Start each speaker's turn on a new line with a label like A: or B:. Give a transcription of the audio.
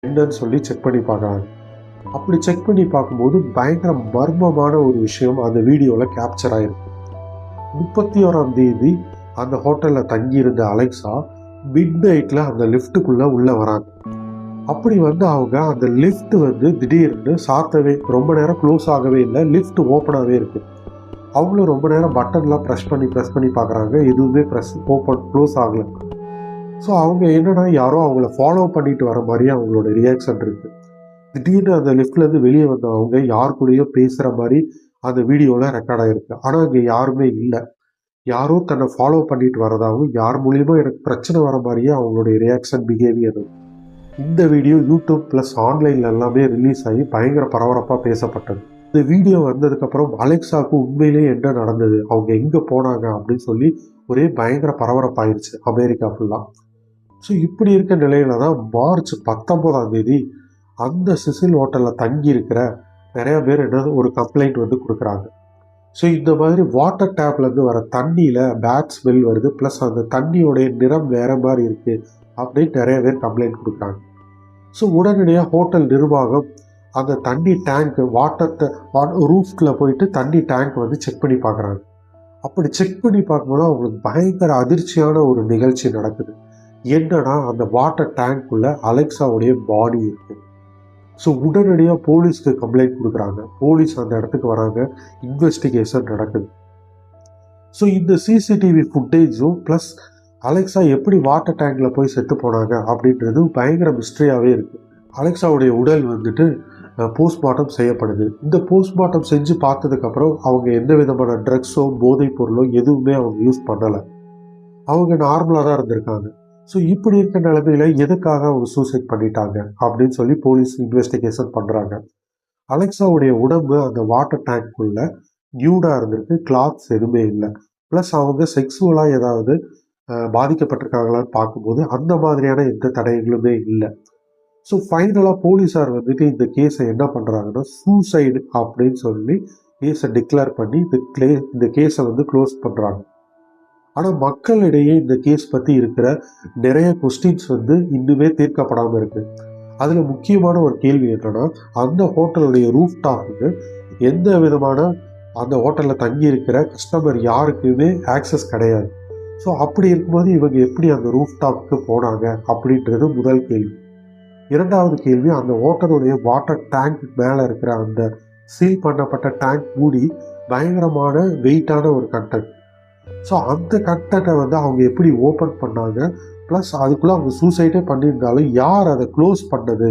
A: என்னன்னு சொல்லி செக் பண்ணி பார்க்குறாங்க. அப்படி செக் பண்ணி பார்க்கும்போது பயங்கர மர்மமான ஒரு விஷயம் அந்த வீடியோவில் கேப்சர் ஆயிருக்கு. 31ஆம் தேதி அந்த ஹோட்டலில் தங்கியிருந்த அலெக்சா மிட் நைட்டில் அந்த லிஃப்ட்டுக்குள்ளே உள்ளே வராங்க. அப்படி வந்து அவங்க அந்த லிஃப்ட் வந்து திடீர்னு சாத்தவே ரொம்ப நேரம் க்ளோஸ் ஆகவே இல்லை, லிஃப்ட் ஓப்பனாகவே இருக்குது. அவங்களும் ரொம்ப நேரம் பட்டன்லாம் ப்ரெஸ் பண்ணி பார்க்குறாங்க, எதுவுமே க்ளோஸ் ஆகலை. ஸோ அவங்க என்னன்னா யாரோ அவங்கள ஃபாலோ பண்ணிட்டு வர மாதிரியே அவங்களோட ரியாக்ஷன் இருக்குது. திடீர்னு அந்த லிஃப்ட்லேருந்து வெளியே வந்த அவங்க யார் கூடயோ பேசுகிற மாதிரி அந்த வீடியோவில் ரெக்கார்ட் ஆகிருக்கு. ஆனால் அங்கே யாருமே இல்லை. யாரோ தன்னை ஃபாலோ பண்ணிட்டு வரதாகவும் யார் மூலியமா எனக்கு பிரச்சனை வர மாதிரியே அவங்களுடைய ரியாக்ஷன் பிஹேவியர். இந்த வீடியோ யூடியூப் ப்ளஸ் ஆன்லைனில் எல்லாமே ரிலீஸ் ஆகி பயங்கர பரபரப்பாக பேசப்பட்டது. இந்த வீடியோ வந்ததுக்கப்புறம் அலெக்சாவுக்கு உண்மையிலேயே என்ன நடந்தது, அவங்க எங்கே போனாங்க அப்படின்னு சொல்லி ஒரே பயங்கர பரபரப்பாயிருச்சு அமெரிக்கா ஃபுல்லாக. ஸோ இப்படி இருக்க நிலையில தான் மார்ச் 19ஆம் தேதி அந்த சிசில் ஹோட்டலில் தங்கி இருக்கிற நிறைய பேர் ஒரு கம்ப்ளைண்ட் வந்து கொடுக்குறாங்க. ஸோ இந்த மாதிரி வாட்டர் டேப்லேருந்து வர தண்ணியில் பேட் ஸ்மெல் வருது, ப்ளஸ் அந்த தண்ணியோடைய நிறம் வேறு மாதிரி இருக்குது அப்படின்னு நிறைய பேர் கம்ப்ளைண்ட் கொடுக்குறாங்க. ஸோ உடனடியாக ஹோட்டல் நிர்வாகம் அந்த தண்ணி டேங்க் ரூஃப்டில் போயிட்டு தண்ணி டேங்க் வந்து செக் பண்ணி பார்க்குறாங்க. அப்படி செக் பண்ணி பார்க்கும்போது அவங்களுக்கு பயங்கர அதிர்ச்சியான ஒரு நிகழ்ச்சி நடக்குது. என்னன்னா அந்த வாட்டர் டேங்க்குள்ளே அலெக்சாவுடைய பாடி இருக்குது. ஸோ உடனடியாக போலீஸ்க்கு கம்ப்ளைண்ட் கொடுக்குறாங்க. போலீஸ் அந்த இடத்துக்கு வராங்க, இன்வெஸ்டிகேஷன் நடக்குது. ஸோ இந்த சிசிடிவி ஃபுட்டேஜும் ப்ளஸ் அலெக்சா எப்படி வாட்டர் டேங்கில் போய் செத்து போனாங்க அப்படின்றது பயங்கர மிஸ்ட்ரியாகவே இருக்குது. அலெக்சாவுடைய உடல் வந்துட்டு போஸ்ட்மார்ட்டம் செய்யப்படுது. இந்த போஸ்ட்மார்ட்டம் செஞ்சு பார்த்ததுக்கப்புறம் அவங்க எந்த விதமான ட்ரக்ஸோ போதைப் பொருளோ எதுவுமே அவங்க யூஸ் பண்ணலை. அவங்க நார்மலாக தான் இருந்திருக்காங்க. ஸோ இப்படி இருக்க நிலைமையில எதுக்காக அவங்க சூசைட் பண்ணிட்டாங்க அப்படின்னு சொல்லி போலீஸ் இன்வெஸ்டிகேஷன் பண்ணுறாங்க. அலெக்சாவுடைய உடம்பு அந்த வாட்டர் டேங்க்குள்ள நியூடாக இருந்திருக்கு, கிளாத்ஸ் எதுவுமே இல்லை. ப்ளஸ் அவங்க செக்ஸுவலாக ஏதாவது பாதிக்கப்பட்டிருக்காங்களான்னு பார்க்கும்போது அந்த மாதிரியான எந்த தடயங்களுமே இல்லை. ஸோ ஃபைனலாக போலீஸார் வந்துட்டு இந்த கேஸை என்ன பண்ணுறாங்கன்னா சூசைடு அப்படின்னு சொல்லி கேஸை டிக்ளேர் பண்ணி இந்த கேஸை வந்து க்ளோஸ் பண்ணுறாங்க. ஆனால் மக்களிடையே இந்த கேஸ் பற்றி இருக்கிற நிறைய கொஸ்டின்ஸ் வந்து இன்னுமே தீர்க்கப்படாமல் இருக்குது. அதில் முக்கியமான ஒரு கேள்வி என்னன்னா, அந்த ஹோட்டலுடைய ரூஃப் டாப்புக்கு எந்த விதமான அந்த ஹோட்டலில் தங்கி இருக்கிற கஸ்டமர் யாருக்குமே ஆக்சஸ் கிடையாது. ஸோ அப்படி இருக்கும்போது இவங்க எப்படி அந்த ரூஃப் டாப்புக்கு போனாங்க அப்படின்றது முதல் கேள்வி. இரண்டாவது கேள்வி, அந்த ஹோட்டலுடைய வாட்டர் டேங்க் மேலே இருக்கிற அந்த சீல் பண்ணப்பட்ட டேங்க் மூடி பயங்கரமான வெயிட்டான ஒரு கண்டென்ட். ஸோ அந்த கண்டென்ட்டை வந்து அவங்க எப்படி ஓப்பன் பண்ணாங்க, ப்ளஸ் அதுக்குள்ளே அவங்க சூசைடே பண்ணியிருந்தாலும் யார் அதை க்ளோஸ் பண்ணது